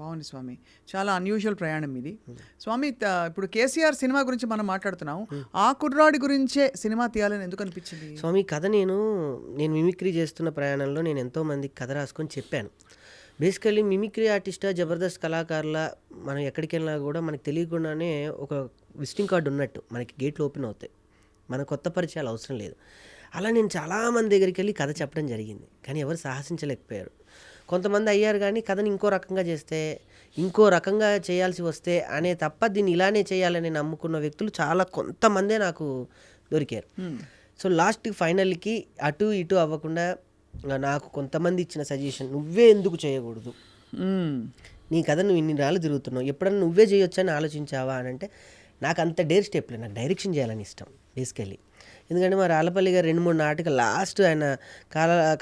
బాగుంది స్వామి. చాలా అన్యూజువల్ ప్రయాణం ఇది. స్వామి ఇప్పుడు కేసీఆర్ సినిమా గురించి మనం మాట్లాడుతున్నాం. ఆ కుర్రాడి గురించే సినిమా తీయాలని ఎందుకు అనిపించింది? స్వామి కథ నేను మిమిక్రీ చేస్తున్న ప్రయాణంలో నేను ఎంతోమందికి కథ రాసుకొని చెప్పాను. బేసికల్లీ మిమిక్రీ ఆర్టిస్టా, జబర్దస్త్ కళాకారుల మనం ఎక్కడికి వెళ్ళినా కూడా మనకు తెలియకుండానే ఒక విజిటింగ్ కార్డు ఉన్నట్టు మనకి గేట్లు ఓపెన్ అవుతాయి. మన కొత్త పరిచయాలు అవసరం లేదు. అలా నేను చాలామంది దగ్గరికి వెళ్ళి కథ చెప్పడం జరిగింది, కానీ ఎవరు సాహసించలేకపోయారు. కొంతమంది అయ్యారు, కానీ కథని ఇంకో రకంగా చేస్తే, ఇంకో రకంగా చేయాల్సి వస్తే అనే తప్ప దీన్ని ఇలానే చేయాలని నమ్ముకున్న వ్యక్తులు చాలా కొంతమందే నాకు దొరికారు. సో లాస్ట్కి ఫైనల్కి అటు ఇటు అవ్వకుండా నాకు కొంతమంది ఇచ్చిన సజెషన్, నువ్వే ఎందుకు చేయకూడదు, నీ కథ నువ్వు ఇన్ని రాళ్ళు తిరుగుతున్నావు, ఎప్పుడన్నా నువ్వే చేయొచ్చని ఆలోచించావా అని అంటే, నాకు అంత డేర్ స్టెప్ లేదు. నాకు డైరెక్షన్ చేయాలని ఇష్టం బేసికల్లీ. ఎందుకంటే మా రాళ్ళపల్లి గారు 2-3 నాటకాలు లాస్ట్ ఆయన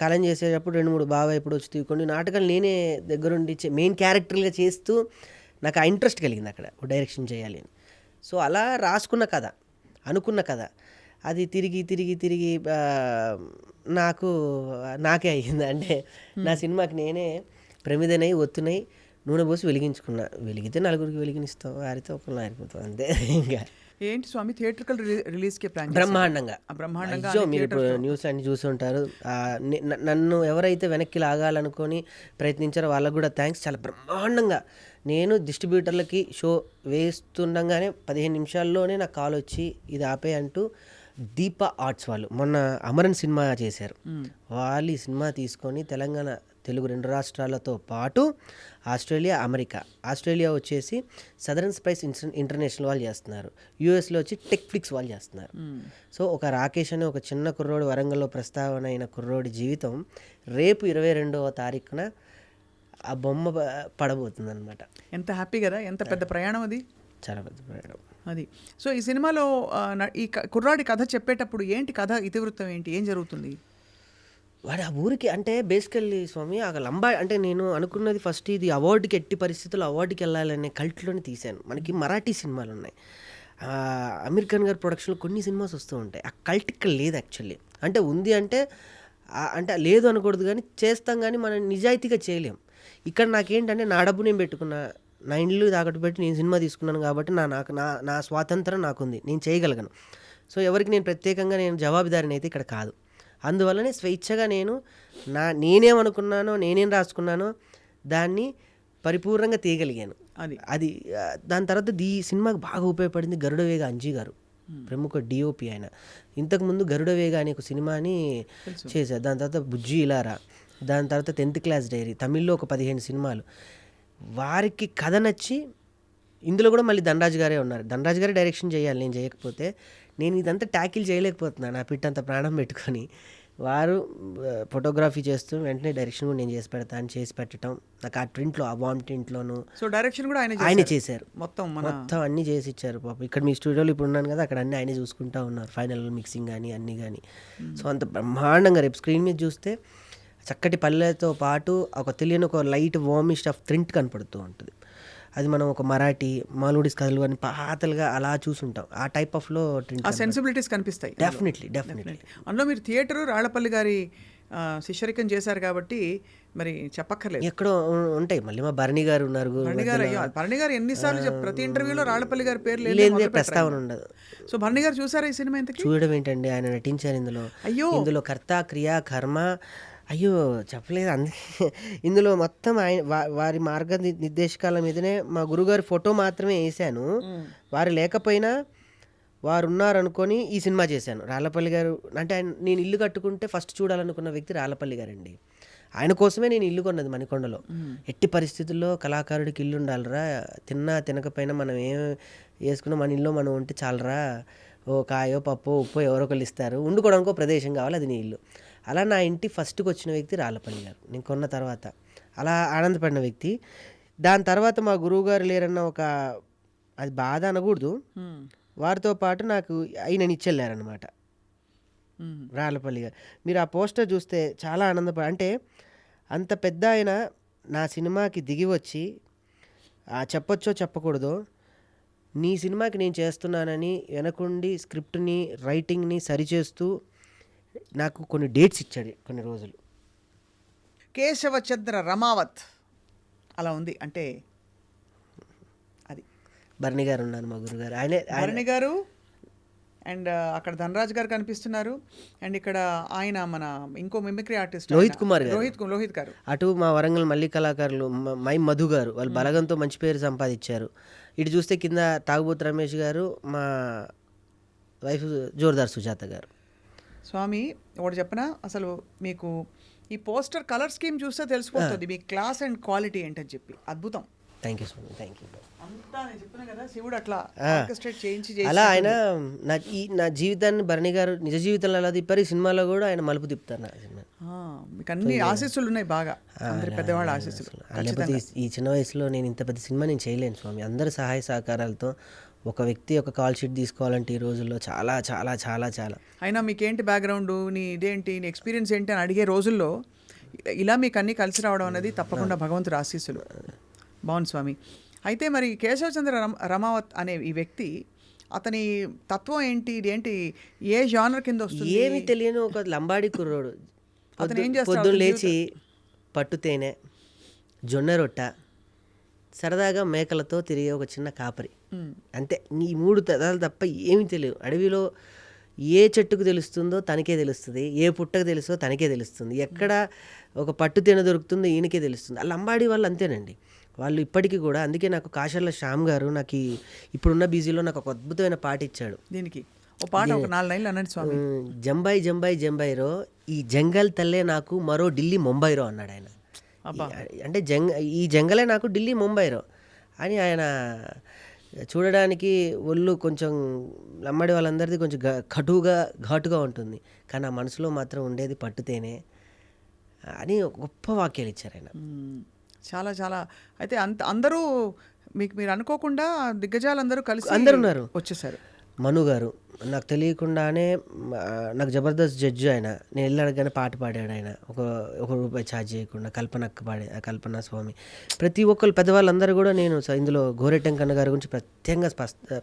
కాలం చేసేటప్పుడు 2-3 బాగా ఇప్పుడు వచ్చి తీసుకోండి నాటకాలు నేనే దగ్గరుండి మెయిన్ క్యారెక్టర్గా చేస్తూ నాకు ఆ ఇంట్రెస్ట్ కలిగింది అక్కడ డైరెక్షన్ చేయాలి అని. సో అలా రాసుకున్న కథ, అనుకున్న కథ, అది తిరిగి తిరిగి తిరిగి నాకే అయ్యింది. అంటే నా సినిమాకి నేనే ప్రమిదనై ఒత్తునై నూనె పోసి వెలిగించుకున్నా. వెలిగితే నలుగురికి వెలిగినిస్తాం, ఆరితే ఒకళ్ళు ఆరిపోతాం అంతే. ఇంకా ఏంటి స్వామి థియేట్రికల్ రిలీజ్కి ప్లాన్? బ్రహ్మాండంగా మీరు ఇప్పుడు న్యూస్ అన్ని చూసి ఉంటారు. నన్ను ఎవరైతే వెనక్కి లాగాలనుకొని ప్రయత్నించారో వాళ్ళకు కూడా థ్యాంక్స్. చాలా బ్రహ్మాండంగా నేను డిస్ట్రిబ్యూటర్లకి షో వేస్తుండగానే 15 నిమిషాల్లోనే నాకు కాల్ వచ్చి ఇది ఆపే అంటూ దీప ఆర్ట్స్ వాళ్ళు మొన్న అమరన్ సినిమా చేశారు. వాళ్ళు ఈ సినిమా తీసుకొని తెలంగాణ, తెలుగు 2 రాష్ట్రాలతో పాటు ఆస్ట్రేలియా, అమెరికా, ఆస్ట్రేలియా వచ్చేసి సదరన్ స్పైస్ ఇంటర్నేషనల్ వాళ్ళు చేస్తున్నారు, యూఎస్లో వచ్చి టెక్ఫ్లిక్స్ వాళ్ళు చేస్తున్నారు. సో ఒక రాకేష్ అనే ఒక చిన్న కుర్రోడు, వరంగల్లో ప్రస్తావన అయిన కుర్రోడి జీవితం రేపు 22వ తారీఖున ఆ బొమ్మ పడబోతుంది అనమాట. ఎంత హ్యాపీ కదా, ఎంత పెద్ద ప్రయాణం అది, చాలా పెద్ద ప్రయాణం అది. సో ఈ సినిమాలో ఈ కుర్రాడి కథ చెప్పేటప్పుడు ఏంటి కథ ఇతివృత్తం ఏంటి, ఏం జరుగుతుంది? వాడు ఆ ఊరికి అంటే బేసికల్లీ స్వామి ఆ లంబా అంటే నేను అనుకున్నది ఫస్ట్ ఇది అవార్డుకి, ఎట్టి పరిస్థితుల్లో అవార్డుకి వెళ్ళాలనే కల్ట్లోనే తీశాను. మనకి మరాఠీ సినిమాలు ఉన్నాయి, అమీర్ ఖాన్ గారి ప్రొడక్షన్లో కొన్ని సినిమాస్ వస్తూ ఉంటాయి. ఆ కల్ట్ ఇక్కడ లేదు యాక్చువల్లీ. అంటే ఉంది అంటే అంటే లేదు అనకూడదు, కానీ చేస్తాం, కానీ మనం నిజాయితీగా చేయలేం. ఇక్కడ నాకేంటంటే నా డబ్బు నేను పెట్టుకున్నా, నా ఇల్లు తాకట్టు పెట్టి నేను సినిమా తీసుకున్నాను కాబట్టి నా స్వాతంత్రం నాకుంది, నేను చేయగలను. సో ఎవరికి నేను ప్రత్యేకంగా నేను జవాబుదారిని అయితే ఇక్కడ కాదు. అందువల్లనే స్వేచ్ఛగా నేనేమనుకున్నానో, నేనేం రాసుకున్నానో దాన్ని పరిపూర్ణంగా తీయగలిగాను. అది దాని తర్వాత ఈ సినిమాకి బాగా ఉపయోగపడింది గరుడవేగ అంజీ గారు, ప్రముఖ డిఓపి ఆయన. ఇంతకుముందు గరుడవేగ అనే ఒక సినిమాని చేశారు. దాని తర్వాత బుజ్జి ఇలారా, దాని తర్వాత 10th క్లాస్ డైరీ, తమిళ్లో ఒక 15 సినిమాలు. వారికి కథ నచ్చి, ఇందులో కూడా మళ్ళీ ధనరాజు గారే ఉన్నారు. ధనరాజు గారే డైరెక్షన్ చేయాలి, నేను చేయకపోతే. నేను ఇదంతా ట్యాకిల్ చేయలేకపోతున్నాను నా పిట్టంత ప్రాణం పెట్టుకొని. వారు ఫోటోగ్రఫీ చేస్తూ వెంటనే డైరెక్షన్ కూడా నేను చేసి పెడతా అని చేసి పెట్టడం, నాకు ఆ ప్రింట్లో, ఆ వామ్ ప్రింట్లోను. సో డైరెక్షన్ కూడా ఆయన చేశారు, మొత్తం అన్నీ చేసి ఇచ్చారు. పాపం ఇక్కడ మీ స్టూడియోలో ఇప్పుడు ఉన్నాను కదా, అక్కడ అన్నీ ఆయనే చూసుకుంటూ ఉన్నారు, ఫైనల్ మిక్సింగ్ కానీ అన్నీ కానీ. సో అంత బ్రహ్మాండంగా రేపు స్క్రీన్ మీద చూస్తే చక్కటి పల్లెతో పాటు ఒక తెలియని ఒక లైట్ వార్మిష్ ఆఫ్ ప్రింట్ కనపడుతూ ఉంటుంది. అది మనం ఒక మరాఠీ, మాల్గుడీస్ కథలు కానీ పాతలుగా అలా చూసుంటాం. ఆ టైప్ ఆఫ్లో సెన్సిబిలిటీస్ కనిపిస్తాయి. డెఫినెట్లీ. అందులో మీరు థియేటర్ రాళ్లపల్లి గారి శిష్యరికం చేశారు కాబట్టి మరి చెప్పక్కర్లేదు, ఎక్కడో ఉంటాయి. మళ్ళీ మా భరణి గారు ఉన్నారు. భరణి గారు ఎన్నిసార్లు ప్రతి ఇంటర్వ్యూలో రాళ్లపల్లి గారి పేరు లేదు, ప్రస్తావన ఉండదు. సో భరణి గారు చూసారా ఈ సినిమా? ఇంతకీ చూడడం ఏంటండి, ఆయన నటించారు ఇందులో. ఇందులో కర్త, క్రియ, కర్మ, అయ్యో చెప్పలేదు. అందుకే ఇందులో మొత్తం ఆయన వారి మార్గ నిర్దేశకాల మీదనే మా గురుగారి ఫోటో మాత్రమే వేసాను. వారు లేకపోయినా వారు ఉన్నారనుకొని ఈ సినిమా చేశాను. రాళ్ళపల్లి గారు అంటే నేను ఇల్లు కట్టుకుంటే ఫస్ట్ చూడాలనుకున్న వ్యక్తి రాళ్ళపల్లి గారండి. ఆయన కోసమే నేను ఇల్లు కొన్నది మణికొండలో. ఎట్టి పరిస్థితుల్లో కళాకారుడికి ఇల్లు ఉండాలిరా, తిన్నా తినకపోయినా మనం ఏం వేసుకున్నా మన ఇల్లు మనం ఉంటే చాలరా, ఓ కాయో పప్పు ఉప్పు ఎవరో ఒకళ్ళు ఇస్తారు, వండుకోవడానికో ప్రదేశం కావాలి, అది నీ ఇల్లు. అలా నా ఇంటి ఫస్ట్కి వచ్చిన వ్యక్తి రాళ్ళపల్లి గారు. నేను కొన్న తర్వాత అలా ఆనందపడిన వ్యక్తి. దాని తర్వాత మా గురువుగారు లేరన్న ఒక, అది బాధ అనకూడదు, వారితో పాటు నాకు ఆయన ఇచ్చెళ్ళారనమాట రాళ్ళపల్లి గారు. మీరు ఆ పోస్టర్ చూస్తే చాలా అంటే అంత పెద్ద ఆయన నా సినిమాకి దిగి వచ్చి చెప్పొచ్చో చెప్పకూడదో, నీ సినిమాకి నేను చేస్తున్నానని వెనకుండి స్క్రిప్ట్ని, రైటింగ్ని సరిచేస్తూ నాకు కొన్ని డేట్స్ ఇచ్చాడు, కొన్ని రోజులు. కేశవచంద్ర రమావత్ అలా ఉంది అంటే అది భరణి గారు ఉన్నారు మా గురుగారు. ఆయనే భరణి గారు అండ్ అక్కడ ధనరాజ్ గారు కనిపిస్తున్నారు. అండ్ ఇక్కడ ఆయన మన ఇంకో మిమిక్రీ ఆర్టిస్ట్ లోహిత్ కుమార్ గారు, లోహిత్ గారు. అటు మా వరంగల్ మల్లి కళాకారులు మై మధు గారు, వాళ్ళు బలగంతో మంచి పేరు సంపాదించారు. ఇటు చూస్తే కింద తాగుబోతు రమేష్ గారు, మా వైఫ్ జోర్దార్ సుజాత గారు. స్వామి ఒకటి చెప్పనా, అసలు మీకు ఈ పోస్టర్ కలర్ స్కీమ్ చూస్తే తెలిసిపోతుంది మీ క్లాస్ అండ్ క్వాలిటీ ఏంటని చెప్పి. అద్భుతం. థ్యాంక్ యూ స్వామి, థ్యాంక్ యూ. అంతా నేను చెప్పిన కదా, శివుడు అట్లా ఆర్కెస్ట్రేట్ చేయించి అలా ఆయన నా జీవితాన్ని భరణి గారు నిజ జీవితంలో అలా తిప్పారు, ఈ సినిమాలో కూడా ఆయన మలుపు తిప్పుతారు నా సినిమా. మీకు అన్ని ఆశీస్సులు ఉన్నాయి బాగా, అందరి పెద్దవాళ్ళ ఆశీస్సులు. లేకపోతే ఈ చిన్న వయసులో నేను ఇంత పెద్ద సినిమా నేను చేయలేను స్వామి. అందరి సహాయ సహకారాలతో ఒక వ్యక్తి ఒక కాల్ షీట్ తీసుకోవాలంటే ఈ రోజుల్లో చాలా చాలా చాలా చాలా. అయినా మీకేంటి బ్యాక్గ్రౌండ్, నీ ఇదేంటి, నీ ఎక్స్పీరియన్స్ ఏంటి అని అడిగే రోజుల్లో ఇలా మీకు అన్నీ కలిసి రావడం అనేది తప్పకుండా భగవంతుడు ఆశీస్సులు. బాగుంది స్వామి. అయితే మరి కేశవ చంద్ర రమావత్ అనే ఈ వ్యక్తి, అతని తత్వం ఏంటి, ఇదేంటి, ఏ జానర్ కింద వస్తుంది? ఏమి తెలియని ఒక లంబాడి కుర్రోడు. అతను ఏం చేస్తాడు? పొద్దున్న లేచి పట్టు తేనె, జొన్న రొట్ట, సరదాగా మేకలతో తిరిగే ఒక చిన్న కాపరి, అంతే. ఈ 3 తరాలు తప్ప ఏమీ తెలియదు. అడవిలో ఏ చెట్టుకు తెలుస్తుందో తనకే తెలుస్తుంది, ఏ పుట్టకు తెలుస్తుందో తనకే తెలుస్తుంది, ఎక్కడ ఒక పట్టు తేనె దొరుకుతుందో ఈయనకే తెలుస్తుంది. ఆ లంబాడి వాళ్ళు అంతేనండి, వాళ్ళు ఇప్పటికీ కూడా. అందుకే నాకు కాశర్ల శ్యామ్ గారు నాకు ఇప్పుడున్న బిజీలో నాకు ఒక అద్భుతమైన పాట ఇచ్చాడు. దీనికి ఒక పాట ఒక 4 లైన్లు అన్నాడు స్వామి. జంబాయి జంబాయి జంబాయిరో, ఈ జంగల్ తల్లే నాకు మరో ఢిల్లీ ముంబైరో అన్నాడు ఆయన. అంటే ఈ జంగలే నాకు ఢిల్లీ ముంబైరో అని. ఆయన చూడడానికి ఒళ్ళు కొంచెం లంబాడి వాళ్ళందరిది కొంచెం ఘాటుగా ఉంటుంది, కానీ ఆ మనసులో మాత్రం ఉండేది పట్టుతేనే అని గొప్ప వాక్యాలు ఇచ్చారు ఆయన. చాలా చాలా. అయితే అందరూ మీరు అనుకోకుండా దిగ్గజాలందరూ కలిసి అందరు ఉన్నారు, వచ్చేసారు. మను గారు నాకు తెలియకుండానే, నాకు జబర్దస్త్ జడ్జి ఆయన. నేను వెళ్ళి అడగానే పాట పాడాడు ఆయన, ఒక రూపాయి ఛార్జ్ చేయకుండా. కల్పన స్వామి, ప్రతి ఒక్కరు పెద్దవాళ్ళందరూ కూడా. నేను ఇందులో గోరెటెంకన్న గారి గురించి ప్రత్యేకంగా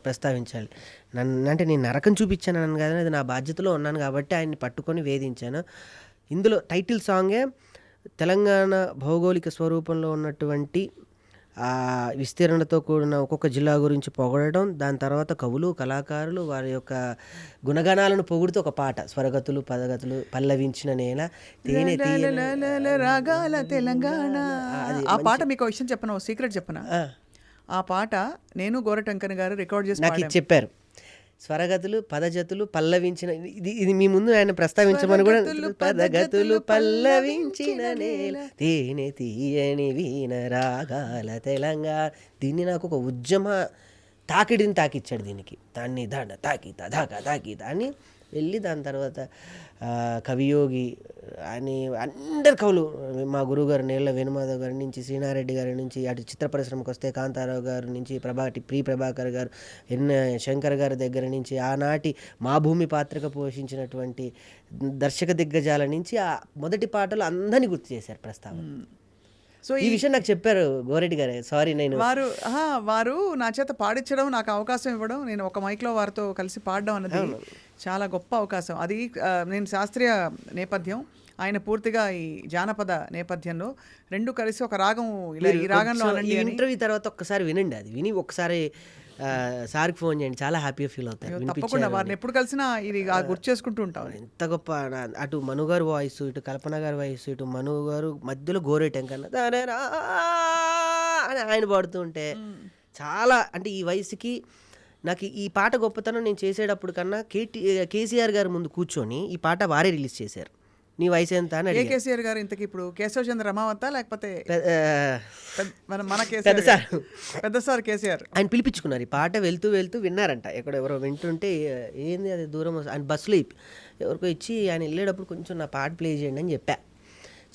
ప్రస్తావించాలి. అంటే నేను నరకం చూపించాను అని కానీ అది నా బాధ్యతలో ఉన్నాను కాబట్టి ఆయన్ని పట్టుకొని వేధించాను. ఇందులో టైటిల్ సాంగే తెలంగాణ భౌగోళిక స్వరూపంలో ఉన్నటువంటి విస్తీర్ణతో కూడిన ఒక్కొక్క జిల్లా గురించి పొగడడం, దాని తర్వాత కవులు కళాకారులు వారి యొక్క గుణగణాలను పొగుడుతూ ఒక పాట, స్వరగతులు పదగతులు పల్లవించిన నేల తేనె రాగాల తెలంగాణ. ఆ పాట మీకు విషయం చెప్పను, సీక్రెట్ చెప్పనా? ఆ పాట నేను గోరటంకన్ గారు రికార్డ్ చేసి నాకు చెప్పారు. స్వరగతులు పదజతులు పల్లవించిన, ఇది మీ ముందు ఆయన ప్రస్తావించమని కూడా. పదగతులు పల్లవించిన నేల తేనె తీయని వీణ రాగాల తెలంగాణ. దీన్ని నాకు ఒక ఉద్యమ తాకిడిని తాకిచ్చాడు దీనికి. దాన్ని తాకి అని వెళ్ళి దాని తర్వాత కవియోగి అని అందరు కవులు, మా గురువుగారు నేళ్ల వేణుమాధవ్ గారి నుంచి, శ్రీనారెడ్డి గారి నుంచి, అటు చిత్ర పరిశ్రమకు వస్తే కాంతారావు గారి నుంచి, ప్రభాకర్ గారు, శంకర్ గారి దగ్గర నుంచి, ఆనాటి మా భూమి పాత్రగా పోషించినటువంటి దర్శక దిగ్గజాల నుంచి ఆ మొదటి పాటలు అందరినీ గుర్తు చేశారు ప్రస్తావన. సో ఈ విషయం నాకు చెప్పారు గోరెడ్డి గారే. సారీ, నేను వారు నా చేత పాడించడం, నాకు అవకాశం ఇవ్వడం, నేను ఒక మైక్లో వారితో కలిసి పాడడం అన్నది చాలా గొప్ప అవకాశం. అది నేను శాస్త్రీయ నేపథ్యం, ఆయన పూర్తిగా ఈ జానపద నేపథ్యంలో, రెండు కలిసి ఒక రాగం ఈ రాగంలో ఇంటర్వ్యూ తర్వాత ఒక్కసారి వినండి, అది విని ఒకసారి సార్కి ఫోన్ చేయండి, చాలా హ్యాపీగా ఫీల్ అవుతారు. తప్పకుండా వారిని ఎప్పుడు కలిసినా ఇది గుర్తు చేసుకుంటూ ఉంటాం. ఎంత గొప్ప, అటు మను గారు వాయిస్, ఇటు కల్పన గారి వాయిస్, ఇటు మను గారు మధ్యలో గోరేటెంకన్న అని ఆయన పాడుతూ ఉంటే చాలా, అంటే ఈ వయసుకి నాకు ఈ పాట గొప్పతనం నేను చేసేటప్పుడు కన్నా కేసీఆర్ గారు ముందు కూర్చొని ఈ పాట వారే రిలీజ్ చేశారు. నీ వయసు ఎంత అని. కేసీఆర్ గారు ఇంతకి ఇప్పుడు కేశవ చంద్ర రమావత్ లేకపోతే మన పెద్ద సార్ కేసీఆర్ ఆయన పిలిపించుకున్నారు. ఈ పాట వెళ్తూ విన్నారంట, ఎవరో వింటుంటే ఏంది అది దూరం ఆయన బస్సులో ఎవరికో ఇచ్చి, ఆయన వెళ్ళేటప్పుడు కొంచెం నా పాట ప్లే చేయండి అని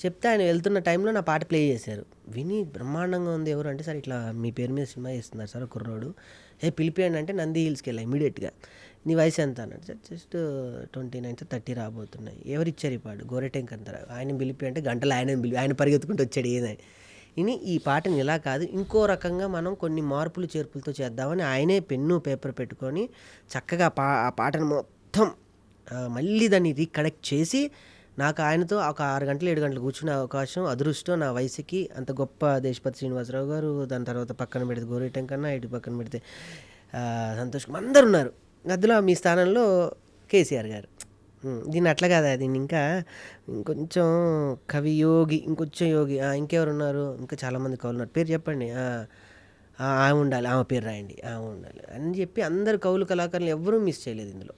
చెప్తే ఆయన వెళ్తున్న టైంలో నా పాట ప్లే చేశారు. విని బ్రహ్మాండంగా ఉంది. ఎవరు అంటే, సార్ ఇట్లా మీ పేరు మీద సినిమా చేస్తున్నారు సార్ కుర్రోడు, పిలిపియండి అంటే నంది హిల్స్కి వెళ్ళా ఇమీడియట్గా. నీ వయసు ఎంత అన్నాడు. సార్ జస్ట్ 29 30 రాబోతున్నాయి. ఎవరిచ్చారు ఈ పాట? గోరెటెంకంటారు. ఆయన పిలిపి అంటే గంటలు ఆయన పరిగెత్తుకుంటూ వచ్చాడు ఏదని. ఇని ఈ పాటని ఇలా కాదు, ఇంకో రకంగా మనం కొన్ని మార్పులు చేర్పులతో చేద్దామని ఆయనే పెన్ను పేపర్ పెట్టుకొని చక్కగా ఆ పాటను మొత్తం మళ్ళీ దాన్ని రీకనెక్ట్ చేసి నాకు ఆయనతో ఒక 6 గంటలు 7 గంటలు కూర్చునే అవకాశం అదృష్టం నా వయసుకి. అంత గొప్ప దేశపతి శ్రీనివాసరావు గారు, దాని తర్వాత పక్కన పెడితే గోరి టెంకన్న, ఇటు పక్కన పెడితే సంతోష్ కుమార్ అందరు ఉన్నారు. అందులో మీ స్థానంలో కేసీఆర్ గారు. దీన్ని అట్లా కాదా, దీన్ని ఇంకా ఇంకొంచెం కవి యోగి, ఇంకొంచెం యోగి, ఇంకెవరు ఉన్నారు, ఇంకా చాలామంది కవులు ఉన్నారు, పేరు చెప్పండి, ఆమె ఉండాలి, ఆమె పేరు రాయండి, ఆమె ఉండాలి అని చెప్పి అందరు కవులు కళాకారులు ఎవరూ మిస్ చేయలేదు ఇందులో.